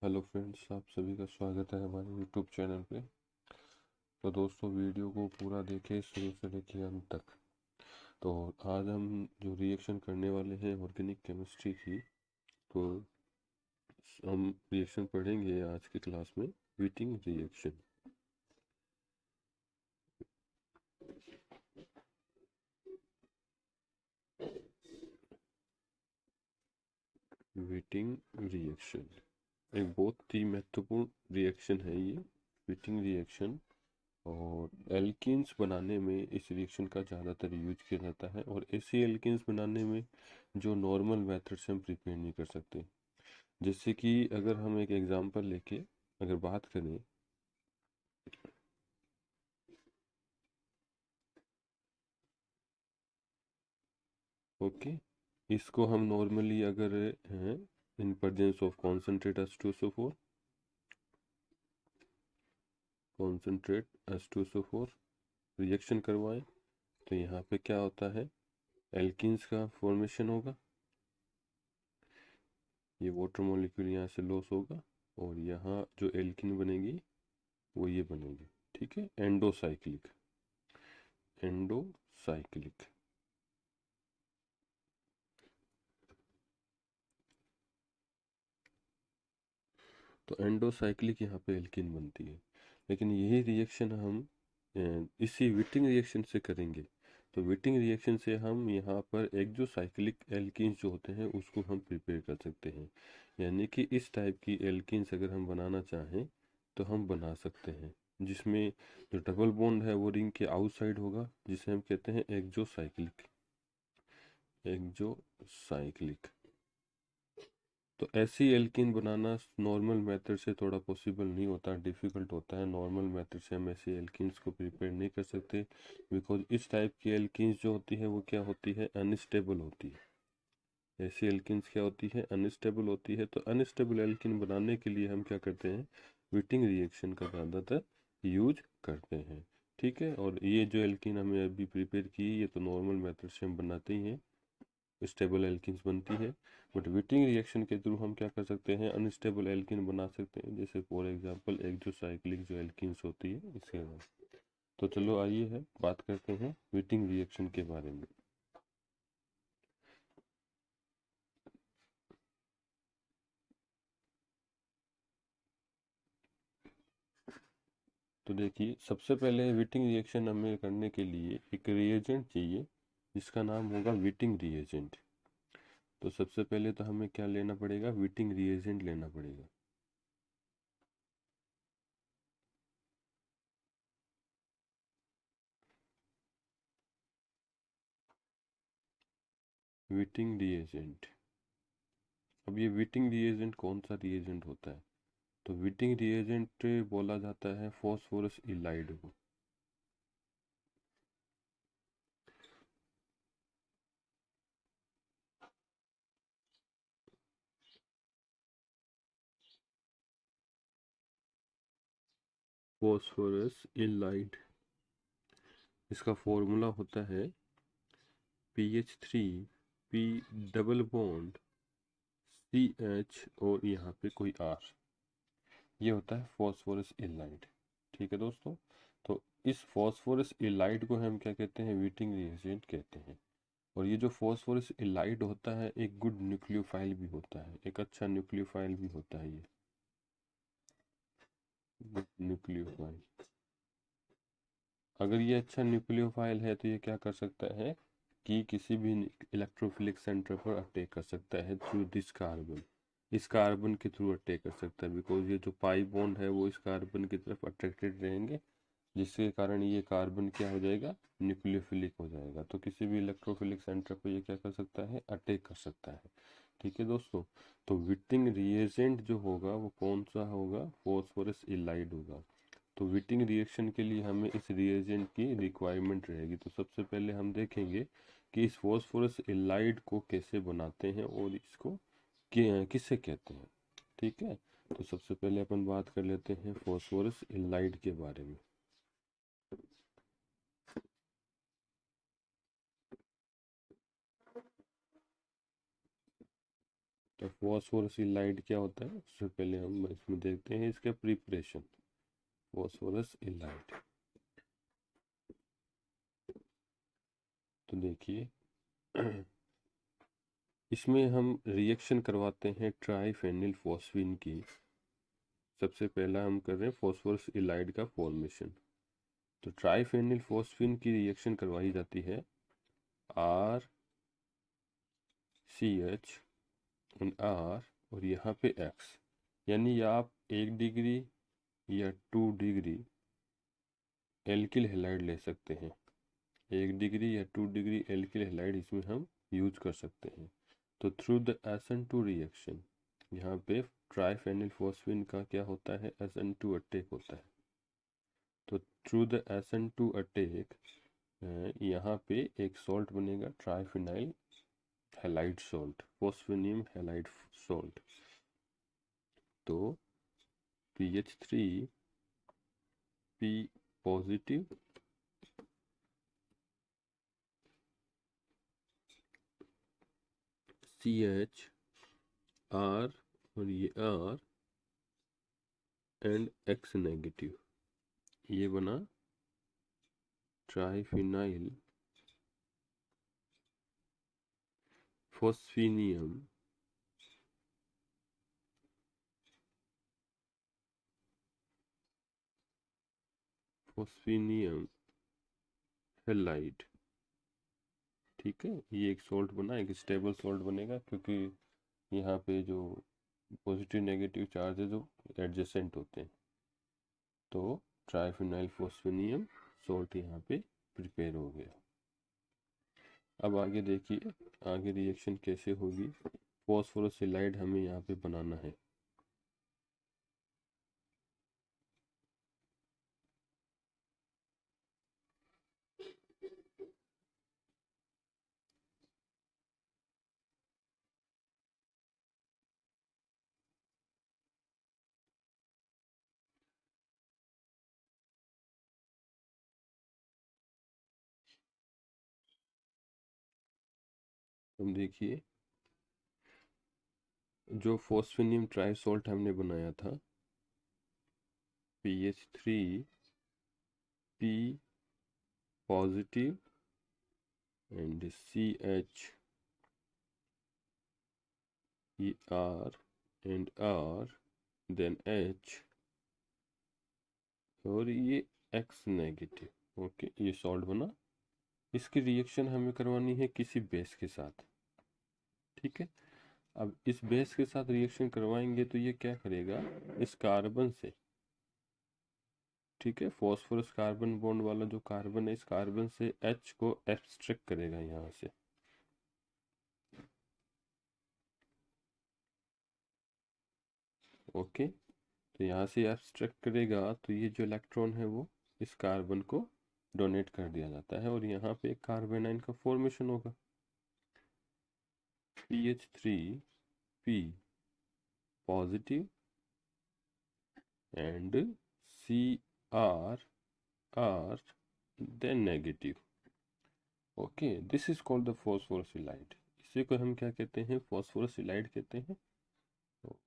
Hello friends, आप सभी का स्वागत है हमारे यूट्यूब चैनल पे। तो दोस्तों, वीडियो को पूरा देखें शुरू से लेकर अंत तक। तो आज हम जो रिएक्शन करने वाले हैं ऑर्गेनिक केमिस्ट्री की, तो हम रिएक्शन पढ़ेंगे आज की क्लास में। व्हिटिंग रिएक्शन। व्हिटिंग रिएक्शन एक बहुत ही महत्वपूर्ण रिएक्शन है ये, व्हिटिंग रिएक्शन। और एल्कीन्स बनाने में इस रिएक्शन का ज़्यादातर यूज किया जाता है, और ऐसे एल्कीन्स बनाने में जो नॉर्मल मेथड से हम प्रिपेयर नहीं कर सकते। जैसे कि अगर हम एक एग्जांपल लेके अगर बात करें, ओके, इसको हम नॉर्मली अगर हैं in presence of concentrate H2SO4, concentrate H2SO4 reaction करवाएं, तो यहाँ पे क्या होता है, एल्कीन्स का फॉर्मेशन होगा। ये वाटर मॉलिक्यूल यहाँ से लॉस होगा, और यहाँ जो एल्कीन बनेगी वो ये बनेगी। ठीक है, एंडोसाइक्लिक, एंडोसाइक्लिक। तो एंडोसाइक्लिक यहाँ पे एल्कीन बनती है। लेकिन यही रिएक्शन हम इसी व्हिटिंग रिएक्शन से करेंगे। तो व्हिटिंग रिएक्शन से हम यहाँ पर एक्सोसाइक्लिक एल्कीन्स जो होते हैं उसको हम प्रिपेयर कर सकते हैं। यानी कि इस टाइप की एल्कीन्स अगर हम बनाना चाहें तो हम बना सकते हैं, जिसमें जो डबल बॉन्ड है वो रिंग के आउटसाइड होगा, जिसे हम कहते हैं एक्सोसाइक्लिक, एक्सोसाइक्लिक। तो ऐसी एल्कीन बनाना नॉर्मल मेथड से थोड़ा पॉसिबल नहीं होता, डिफ़िकल्ट होता है। नॉर्मल मेथड से हम ऐसी एल्कीन्स को प्रिपेयर नहीं कर सकते, बिकॉज इस टाइप की एल्कीन्स जो होती है वो क्या होती है, अनस्टेबल होती है। ऐसी एल्कीन्स क्या होती है, अनस्टेबल होती है। तो अनस्टेबल एल्कीन बनाने के लिए हम क्या करते हैं, व्हिटिंग रिएक्शन का ज़्यादातर यूज करते हैं। ठीक है, और ये जो एल्कीन हमें अभी प्रिपेयर की, ये तो नॉर्मल मेथड से हम बनाते ही हैं, स्टेबल एल्कीन्स बनती है। बट व्हिटिंग रिएक्शन के थ्रू हम क्या कर सकते हैं, अनस्टेबल एल्कीन बना सकते हैं, जैसे फॉर एग्जांपल एक्सोसाइक्लिक जो एल्कीन्स होती है इसके बाद। तो चलो आइए है बात करते हैं व्हिटिंग रिएक्शन के बारे में। तो देखिए, सबसे पहले व्हिटिंग रिएक्शन हमें करने के लिए एक रिएजेंट चाहिए, जिसका नाम होगा व्हिटिंग रिएजेंट। तो सबसे पहले तो हमें क्या लेना पड़ेगा, व्हिटिंग रिएजेंट लेना पड़ेगा। व्हिटिंग रिएजेंट। अब ये व्हिटिंग रिएजेंट कौन सा रिएजेंट होता है, तो व्हिटिंग रिएजेंट बोला जाता है फॉस्फोरस इलाइड को। फॉस्फोरस इलाइड, इसका फॉर्मूला होता है PH3 P double bond CH और यहाँ पे कोई R। ये होता है फॉस्फोरस इलाइड। ठीक है दोस्तों, तो इस फॉस्फोरस इलाइड को हम क्या कहते हैं, व्हिटिंग रिएजेंट कहते हैं। और ये जो फॉस्फोरस इलाइड होता है एक गुड न्यूक्लियोफाइल भी होता है, एक अच्छा न्यूक्लियोफाइल भी होता है ये, गुड न्यूक्लियोफाइल। अगर ये अच्छा न्यूक्लियोफाइल है तो ये क्या कर सकता है कि किसी भी इलेक्ट्रोफिलिक सेंटर पर अटैक कर सकता है थ्रू दिस कार्बन। इस कार्बन के थ्रू अटैक कर सकता है, बिकॉज ये जो पाई बॉन्ड है वो इस कार्बन की तरफ अट्रैक्टेड रहेंगे, जिसके कारण ये कार्बन क्या हो जाएगा, न्यूक्लियोफिलिक हो जाएगा। तो किसी भी इलेक्ट्रोफिलिक सेंटर पर ये क्या कर सकता है, अटैक कर सकता है। ठीक है दोस्तों, तो व्हिटिंग रिएजेंट जो होगा वो कौन सा होगा, फॉस्फोरस इलाइड होगा। तो व्हिटिंग रिएक्शन के लिए हमें इस रिएजेंट की रिक्वायरमेंट रहेगी। तो सबसे पहले हम देखेंगे कि इस फॉस्फोरस इलाइड को कैसे बनाते हैं और इसको किससे कहते हैं। ठीक है, तो सबसे पहले अपन बात कर लेते हैं फॉस्फोरस इलाइड के बारे में। तो फॉस्फोरस इलाइड क्या होता है, उससे पहले हम इसमें देखते हैं इसका प्रिपरेशन। फॉस्फोरस इलाइड, तो देखिए इसमें हम रिएक्शन करवाते हैं ट्राइफेनिल फॉस्फीन की। सबसे पहला हम कर रहे हैं फॉस्फोरस इलाइड का फॉर्मेशन। तो ट्राइफेनिल फॉस्फीन की रिएक्शन करवाई जाती है R C H and R और यहाँ पे एक्स, यानी आप 1 डिग्री या 2 डिग्री एल्किल हैलाइड ले सकते हैं। 1 डिग्री या 2 डिग्री एल्किल हैलाइड इसमें हम यूज कर सकते हैं। तो थ्रू द SN2 रिएक्शन, यहाँ पे ट्राइफेनिल फॉस्फीन का क्या होता है, SN2 अटैक होता है। तो थ्रू द SN2 अटैक यहाँ पे एक सॉल्ट बनेगा triphenyl halide salt, phosphonium halide salt. तो PH3 P positive CH R और ये R एंड X नेगेटिव, ये बना ट्राइफिनाइल फॉस्फेनियम हैलाइड। ठीक है, ये एक सॉल्ट बना, एक स्टेबल सॉल्ट बनेगा, क्योंकि यहाँ पे जो पॉजिटिव नेगेटिव चार्ज है जो एडजेसेंट होते हैं। तो ट्राइफिनाइल फॉस्फेनियम सॉल्ट यहाँ पे प्रिपेयर हो गया। अब आगे देखिए, आगे रिएक्शन कैसे होगी। फॉस्फोरस हैलाइड हमें यहाँ पे बनाना है। हम देखिए, जो फॉस्फेनियम ट्राइसॉल्ट हमने बनाया था PH3 P positive and CH R and R then H और ये X नेगेटिव। ओके, ये सॉल्ट बना। इसकी रिएक्शन हमें करवानी है किसी बेस के साथ। ठीक है, अब इस बेस के साथ रिएक्शन करवाएंगे तो ये क्या करेगा, इस कार्बन से, ठीक है, फॉस्फोरस कार्बन बॉन्ड वाला जो कार्बन है, इस कार्बन से H को एब्स्ट्रैक्ट करेगा यहाँ से। ओके, तो यहाँ से एब्स्ट्रैक्ट करेगा तो ये जो इलेक्ट्रॉन है वो इस कार्बन को डोनेट कर दिया जाता है और यहाँ पे एक कार्बेनाइन का फॉर्मेशन होगा। PH3 P positive and CR R then negative. Okay, this is called the phosphorus ylide. इसी को हम क्या कहते हैं, फॉस्फोरसिलाइड कहते हैं।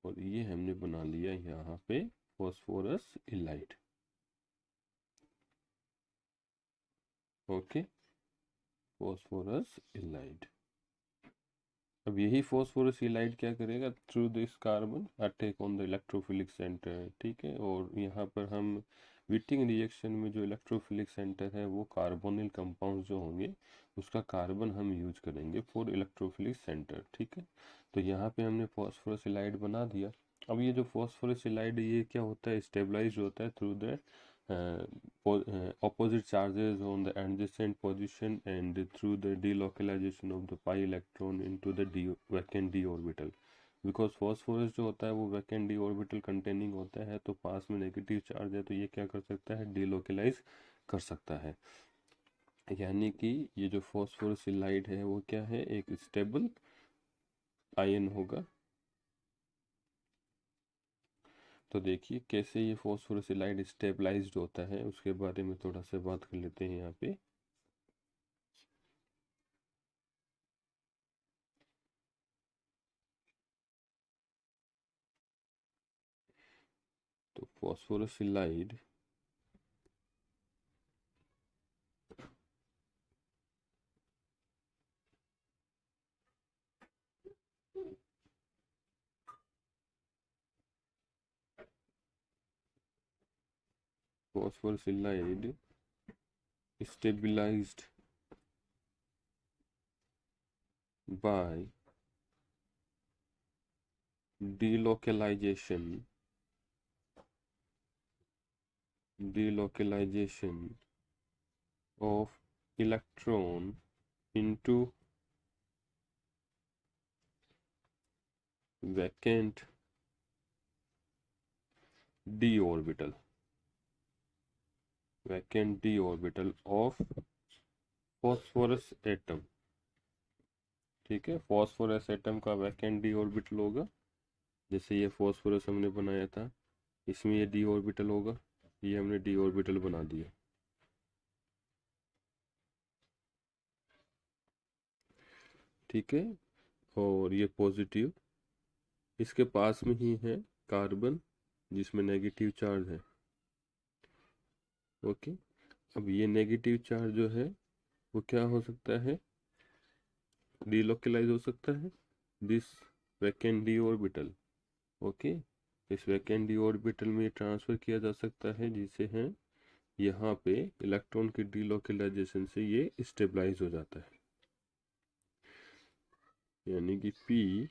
और ये हमने बना लिया यहाँ पे phosphorus ylide. Okay, phosphorus ylide. अब यही फॉस्फोरस इलाइड क्या करेगा, through this carbon attack on the electrophilic centre. ठीक है, और यहाँ पर हम विटिंग रिएक्शन में जो इलेक्ट्रोफिलिक सेंटर है वो कार्बोनिल कंपाउंड जो होंगे उसका कार्बन हम यूज करेंगे फॉर इलेक्ट्रोफिलिक सेंटर। ठीक है, तो यहाँ पे हमने फॉस्फोरस इलाइड बना दिया। अब ये जो फॉस्फोरस इलाइड ये क्या होता है, स्टेबलाइज होता है through the opposite charges on the adjacent position and through the delocalization of the pi electron into the vacant d orbital। Because phosphorus जो होता है वो वैकेंट डी ऑर्बिटल कंटेनिंग होता है, तो पास में नेगेटिव चार्ज है तो ये क्या कर सकता है, डीलोकलाइज कर सकता है। यानी कि ये जो फॉस्फोरस इलाइड है वो क्या है, एक स्टेबल आयन होगा। तो देखिए कैसे ये फॉस्फोरस इलाइड स्टेबलाइज्ड होता है, उसके बारे में थोड़ा सा बात कर लेते हैं यहाँ पे। phosphorus stabilized by delocalization of electron into vacant d orbital of phosphorus atom। ठीक है, फॉस्फोरस एटम का वैकेंट डी ऑर्बिटल होगा। जैसे ये फॉस्फोरस हमने बनाया था, इसमें ये डी ऑर्बिटल होगा, ये हमने डी ऑर्बिटल बना दिया। ठीक है, और ये पॉजिटिव, इसके पास में ही है कार्बन जिसमें नेगेटिव चार्ज है। ओके, अब ये नेगेटिव चार्ज जो है वो क्या हो सकता है, डिलोकलाइज हो सकता है this vacant D orbital. Okay, इस वैकेंट डी ऑर्बिटल में ट्रांसफर किया जा सकता है, जिसे है यहाँ पे इलेक्ट्रॉन की डिलोकलाइजेशन से ये स्टेबलाइज हो जाता है। यानी कि P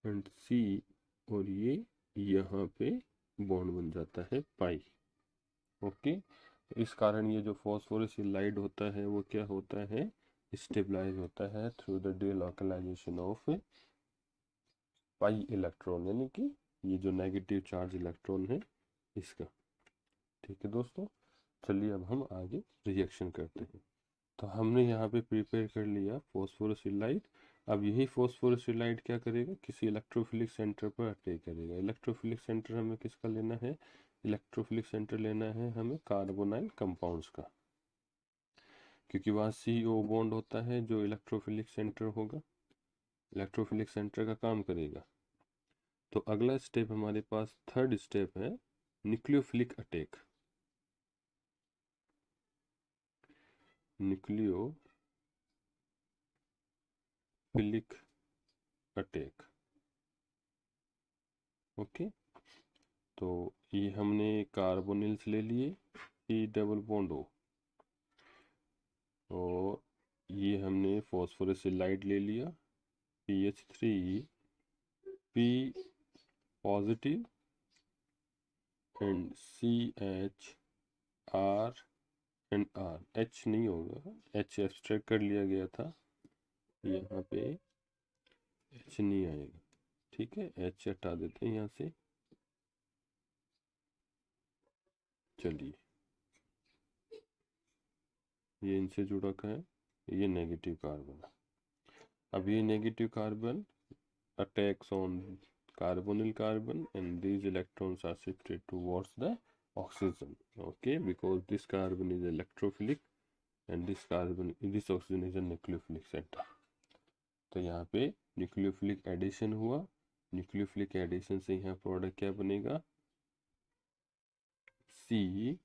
एंड C, और ये यहाँ पे बॉन्ड बन जाता है पाई। ओके, इस कारण ये जो फॉस्फोरसिलाइड होता है वो क्या होता है, स्टेबलाइज होता है through the delocalisation of pi electron, यानी कि ये जो नेगेटिव चार्ज इलेक्ट्रॉन है इसका। ठीक है दोस्तों, चलिए अब हम आगे रिएक्शन करते हैं। तो हमने यहाँ पे प्रिपेयर कर लिया फॉस्फोरसिलाइड। अब यही फॉस्फोरसिलाइड क्या करेगा, किसी इलेक्ट्रोफिलिक सेंटर पर अटैक करेगा। इलेक्ट्रोफिलिक सेंटर हमें किसका लेना है, इलेक्ट्रोफिलिक सेंटर लेना है हमें कार्बोनाइल कंपाउंड्स का, क्योंकि वहाँ CO बॉन्ड होता है जो इलेक्ट्रोफिलिक सेंटर होगा, इलेक्ट्रोफिलिक सेंटर का काम करेगा। तो अगला स्टेप हमारे पास थर्ड स्टेप है nucleophilic attack. Nucleophilic attack. Okay, तो ये हमने कार्बोनिल्स ले लिए E डबल बॉन्ड O, और ये हमने फॉस्फोरसिलाइड ले लिया PH3 P positive and CH R and R, H नहीं होगा, H एब्स्ट्रैक्ट कर लिया गया था, यहाँ पे H नहीं आएगा। ठीक है, H हटा देते हैं यहाँ से। चलिए, ये इनसे जुड़ा का है, ये नेगेटिव कार्बन। अब ये negative carbon attacks on carbonyl carbon, and these electrons are shifted towards the oxygen. Okay, because this carbon is electrophilic and this oxygen is a nucleophilic center। तो यहाँ पे न्यूक्लियोफिलिक एडिशन हुआ, nucleophilic addition से यहाँ product क्या बनेगा, CO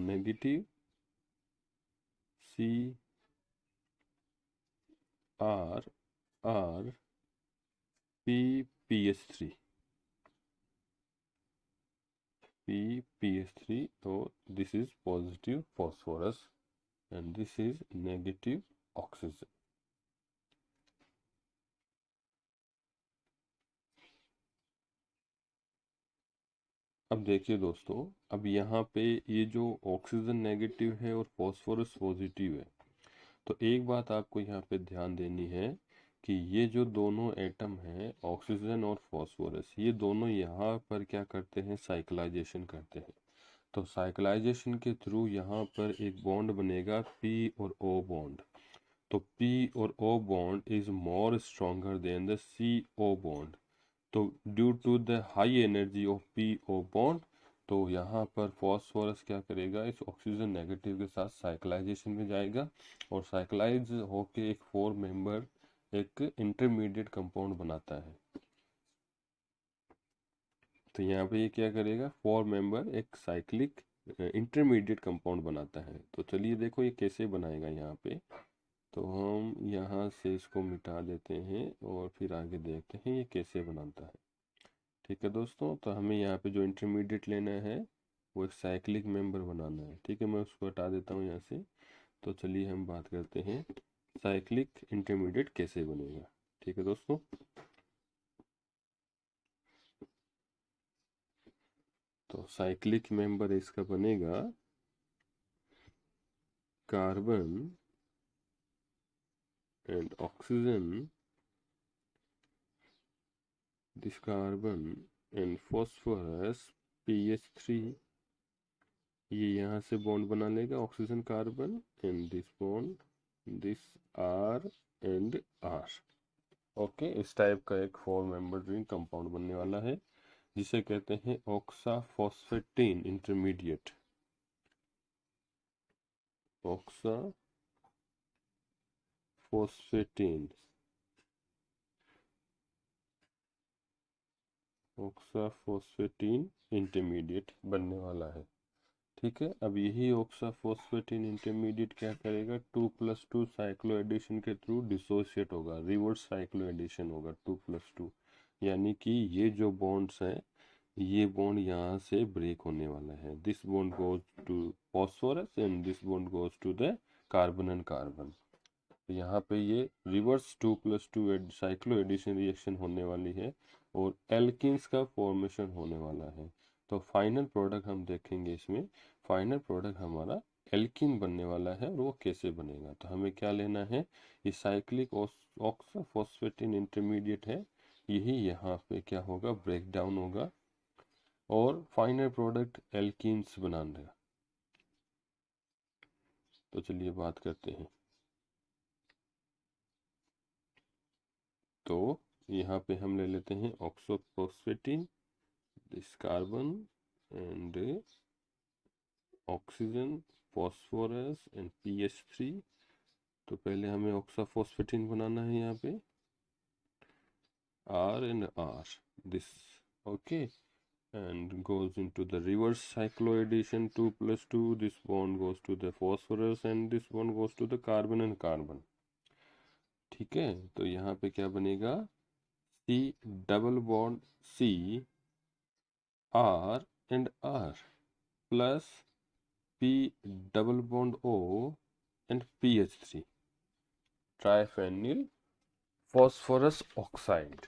negative CR PPH3 PPH3, so this is positive phosphorus and this is negative oxygen। अब देखिए दोस्तों, अब यहाँ पे ये जो ऑक्सीजन नेगेटिव है और फॉस्फोरस पॉजिटिव है, तो एक बात आपको यहाँ पे ध्यान देनी है कि ये जो दोनों एटम हैं ऑक्सीजन और फॉस्फोरस, ये दोनों यहाँ पर क्या करते हैं, साइक्लाइजेशन करते हैं। तो साइक्लाइजेशन के थ्रू यहाँ पर एक बॉन्ड बनेगा P और O बॉन्ड। तो P और O bond is more stronger than the CO bond. तो due to the high energy of P O bond, तो यहाँ पर फॉस्फोरस क्या करेगा, इस ऑक्सीजन नेगेटिव के साथ साइक्लाइजेशन में जाएगा और साइक्लाइज होके एक 4 मेंबर एक इंटरमीडिएट कंपाउंड बनाता है। तो यहाँ पे ये क्या करेगा, 4 मेंबर एक साइक्लिक इंटरमीडिएट कंपाउंड बनाता है। तो चलिए देखो ये कैसे बनाएगा यहाँ पे। तो हम यहाँ से इसको मिटा देते हैं और फिर आगे देखते हैं ये कैसे बनाता है। ठीक है दोस्तों, तो हमें यहाँ पे जो इंटरमीडिएट लेना है वो एक साइक्लिक मेंबर बनाना है। ठीक है, मैं उसको हटा देता हूँ यहाँ से। तो चलिए हम बात करते हैं साइक्लिक इंटरमीडिएट कैसे बनेगा। ठीक है दोस्तों, तो साइक्लिक मेंबर इसका बनेगा carbon and oxygen, this carbon and phosphorus PH3, ये यहाँ से बॉन्ड बना लेगा oxygen carbon and this bond, this R and R। Okay, इस टाइप का एक 4 मेंबर रिंग कंपाउंड बनने वाला है जिसे कहते हैं ऑक्साफॉस्फेटीन इंटरमीडिएट। ऑक्साफॉस्फेटीन, ऑक्साफॉस्फेटीन इंटरमीडिएट बनने वाला है। ठीक है, अब यही ऑक्साफॉस्फेटीन इंटरमीडिएट क्या करेगा, 2+2 साइक्लो एडिशन के थ्रू डिसोसिएट होगा, रिवर्स साइक्लो एडिशन होगा 2+2, यानी कि ये जो बॉन्ड्स हैं ये बॉन्ड यहाँ से ब्रेक होने वाला है। This bond goes to phosphorus and this bond goes to the carbon and carbon. तो यहाँ पे ये रिवर्स 2+2 साइक्लो एडिशन रिएक्शन होने वाली है और एल्किन्स का फॉर्मेशन होने वाला है। तो फाइनल प्रोडक्ट हम देखेंगे इसमें, फाइनल प्रोडक्ट हमारा एल्किन बनने वाला है और वो कैसे बनेगा। तो हमें क्या लेना है, ये साइक्लिक ऑक्साफॉस्फेटीन इंटरमीडिएट है, यही यहाँ पे क्या होगा, ब्रेक डाउन होगा और फाइनल प्रोडक्ट एल्कीन्स बना देगा। तो चलिए बात करते हैं। तो यहाँ पे हम ले लेते हैं oxaphosphetane, this carbon and oxygen, phosphorus and PH3। तो पहले हमें ऑक्साफॉस्फेटीन बनाना है यहाँ पे, R and R, this, okay, and goes into the reverse cycloaddition 2+2, this bond goes to the phosphorus and this bond goes to the carbon and carbon। ठीक है, तो यहाँ पे क्या बनेगा, C double bond C R and R plus P double bond O and PH3, triphenyl phosphorus oxide.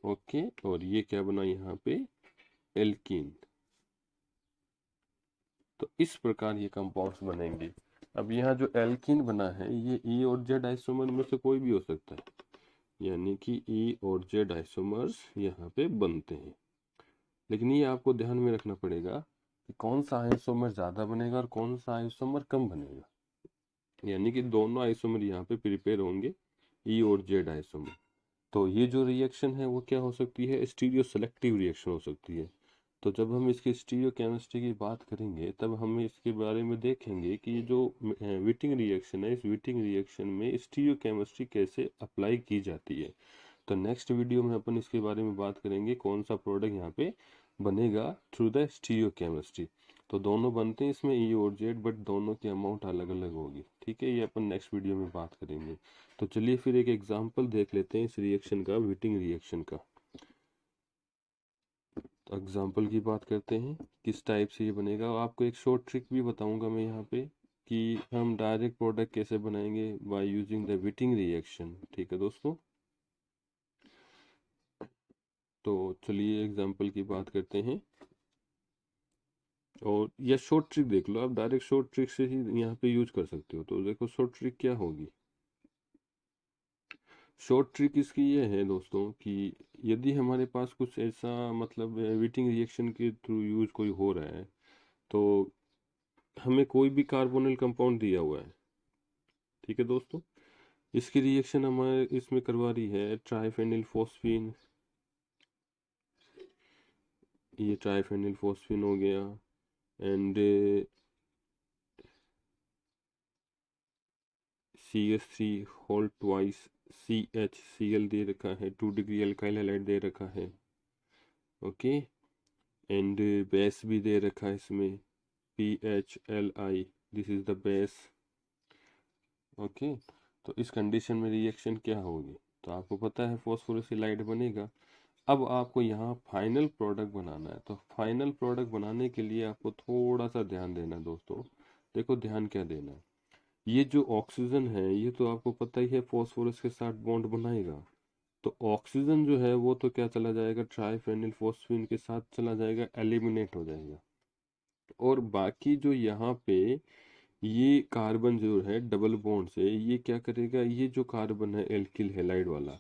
Okay, और ये क्या बना यहाँ पे, एल्कीन। तो इस प्रकार ये कंपाउंड्स बनेंगे। अब यहाँ जो एल्कीन बना है ये E और Z आइसोमर में से कोई भी हो सकता है, यानी कि E और Z आइसोमर्स यहाँ पे बनते हैं। लेकिन ये आपको ध्यान में रखना पड़ेगा कि कौन सा आइसोमर ज़्यादा बनेगा और कौन सा आइसोमर कम बनेगा, यानी कि दोनों आइसोमर यहाँ पे प्रिपेयर होंगे, E और Z आइसोमर। तो ये जो रिएक्शन है वो क्या हो सकती है, स्टीरियो सेलेक्टिव रिएक्शन हो सकती है। तो जब हम इसकी स्टीरियो केमिस्ट्री की बात करेंगे तब हम इसके बारे में देखेंगे कि ये जो विटिंग रिएक्शन है, इस विटिंग रिएक्शन में स्टीरियो केमिस्ट्री कैसे अप्लाई की जाती है। तो नेक्स्ट वीडियो में अपन इसके बारे में बात करेंगे कौन सा प्रोडक्ट यहाँ पे बनेगा थ्रू द स्टीरियो केमिस्ट्री। तो दोनों बनते हैं इसमें E और Z, बट दोनों की अमाउंट अलग अलग होगी। ठीक है, ये अपन नेक्स्ट वीडियो में बात करेंगे। तो चलिए फिर एक एग्जांपल देख लेते हैं इस रिएक्शन का, विटिंग रिएक्शन का। तो एग्जांपल की बात करते हैं किस टाइप से ये बनेगा। आपको एक शॉर्ट ट्रिक भी बताऊंगा मैं यहाँ पे कि हम डायरेक्ट प्रोडक्ट कैसे बनाएंगे बाय यूजिंग द विटिंग रिएक्शन। ठीक है दोस्तों, तो चलिए एग्जांपल की बात करते हैं और यह शॉर्ट ट्रिक देख लो, आप डायरेक्ट शॉर्ट ट्रिक से ही यहाँ पे यूज कर सकते हो। तो देखो शॉर्ट ट्रिक क्या होगी, शॉर्ट ट्रिक इसकी ये है दोस्तों कि यदि हमारे पास कुछ ऐसा मतलब विटिंग रिएक्शन के थ्रू यूज कोई हो रहा है, तो हमें कोई भी कार्बोनिल कंपाउंड दिया हुआ है। ठीक है दोस्तों, इसकी रिएक्शन हमारे इसमें करवा रही है ट्राइफेनिल फॉस्फीन ये ट्राइफेनिल फॉस्फिन हो गया, and CH3 whole twice CHCl दे रखा है, 2 डिग्री अल्काइल हैलाइड दे रखा है। ओके, एंड बेस भी दे रखा है इसमें, PHLI, this is the base. Okay, तो इस कंडीशन में रिएक्शन क्या होगी, तो आपको पता है फॉस्फोरसिलाइड बनेगा। अब आपको यहाँ फाइनल प्रोडक्ट बनाना है, तो फाइनल प्रोडक्ट बनाने के लिए आपको थोड़ा सा ध्यान देना है दोस्तों। देखो ध्यान क्या देना है, ये जो ऑक्सीजन है ये तो आपको पता ही है फॉस्फोरस के साथ बॉन्ड बनाएगा, तो ऑक्सीजन जो है वो तो क्या चला जाएगा, ट्राइफेनिल फॉस्फिन के साथ चला जाएगा, एलिमिनेट हो जाएगा। और बाकी जो यहाँ पे ये कार्बन जो है डबल बॉन्ड से ये क्या करेगा, ये जो कार्बन है एल्किल हैलाइड वाला,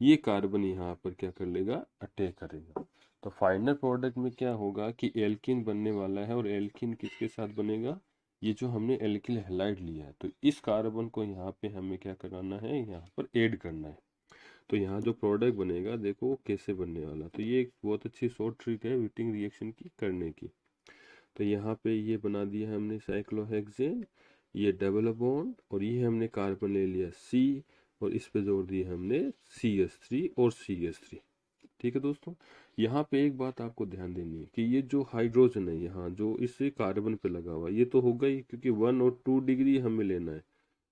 ये कार्बन यहाँ पर क्या कर लेगा, अटैक करेगा। तो फाइनल प्रोडक्ट में क्या होगा कि एल्किन बनने वाला है, और एल्किन किसके साथ बनेगा, ये जो हमने एल्किल हैलाइड लिया है, तो इस कार्बन को यहाँ पे हमें क्या कराना है, यहाँ पर ऐड करना है। तो यहाँ जो प्रोडक्ट बनेगा देखो कैसे बनने वाला, तो ये एक बहुत अच्छी शॉर्ट ट्रिक है व्हिटिंग रिएक्शन की करने की। तो यहाँ पे ये बना दिया हमने साइक्लोहेक्सेन, ये डबल बॉन्ड, और ये हमने कार्बन ले लिया C, और इस पे जोड़ दिया हमने CH3 और CH3। ठीक है दोस्तों, यहाँ पे एक बात आपको ध्यान देनी है कि ये जो हाइड्रोजन है यहाँ जो इस कार्बन पे लगा हुआ ये तो होगा ही, क्योंकि 1 और 2 डिग्री हमें लेना है,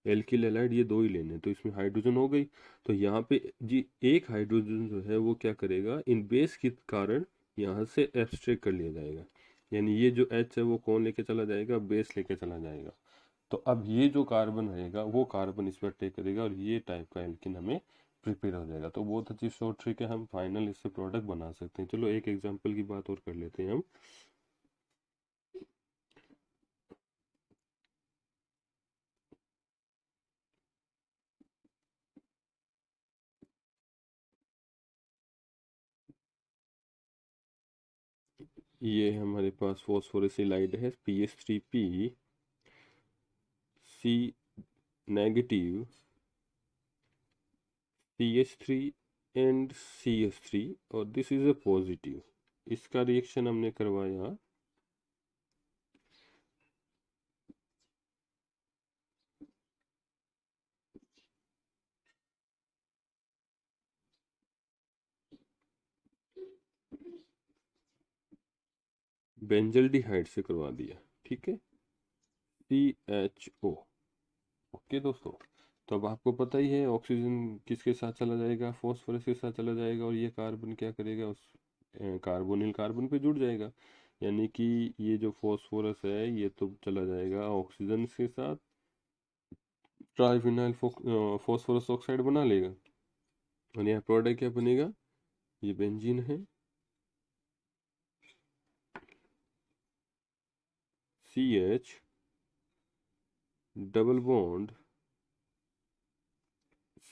एल्किल हैलाइड ये दो ही लेने हैं, तो इसमें हाइड्रोजन हो गई। तो यहाँ पे जी एक हाइड्रोजन जो है वो क्या करेगा, इन बेस के कारण यहाँ से एब्स्ट्रैक्ट कर लिया जाएगा, यानी ये जो H है वो कौन लेके चला जाएगा, बेस लेके चला जाएगा। तो अब ये जो कार्बन रहेगा वो कार्बन इस पर अटैक करेगा, और ये टाइप का एल्किन हमें प्रिपेयर हो जाएगा। तो बहुत अच्छी शॉर्ट ट्रिक है, हम फाइनल इससे प्रोडक्ट बना सकते हैं। चलो एक एग्जांपल की बात और कर लेते हैं हम। ये हमारे पास फॉस्फोरसिलाइड है, PH3P C negative, CH3 and CH3, और दिस इज अ पॉजिटिव। इसका रिएक्शन हमने करवाया बेंजल्डिहाइड से करवा दिया, ठीक है, CHO। ओके दोस्तों, तो अब आपको पता ही है ऑक्सीजन किसके साथ चला जाएगा, फॉस्फोरस के साथ चला जाएगा, और ये कार्बन क्या करेगा, उस कार्बोनिल कार्बन पे जुड़ जाएगा, यानी कि ये जो फॉस्फोरस है ये तो चला जाएगा ऑक्सीजन के साथ, ट्राइफिनाइल फॉस्फोरस ऑक्साइड बना लेगा, और यहाँ प्रोडक्ट क्या बनेगा, ये बेंजीन है, CH double bond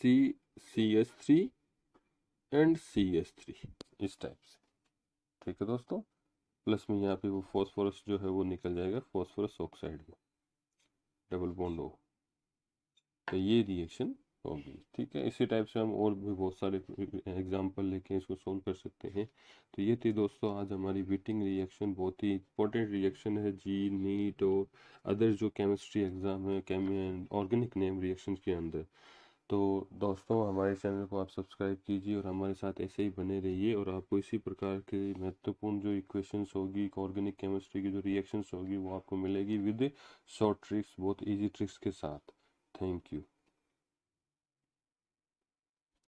CH3 and CH3, इस टाइप से। ठीक है दोस्तों, प्लस में यहाँ पे वो फॉस्फोरस जो है वो निकल जाएगा फॉस्फोरस ऑक्साइड में, डबल बॉन्ड हो, तो ये रिएक्शन होगी। ठीक है, इसी टाइप से हम और भी बहुत सारे एग्जांपल लेके इसको सोल्व कर सकते हैं। तो ये थी दोस्तों आज हमारी व्हिटिंग रिएक्शन, बहुत ही इंपॉर्टेंट रिएक्शन है जी, नीट और अदर जो केमिस्ट्री एग्जाम है ऑर्गेनिक नेम रिएक्शन के अंदर। तो दोस्तों हमारे चैनल को आप सब्सक्राइब कीजिए और हमारे साथ ऐसे ही बने रहिए, और आपको इसी प्रकार के महत्वपूर्ण जो इक्वेशंस होगी ऑर्गेनिक केमिस्ट्री की जो रिएक्शंस होगी वो आपको मिलेगी विद शॉर्ट ट्रिक्स, बहुत इजी ट्रिक्स के साथ। Thank you.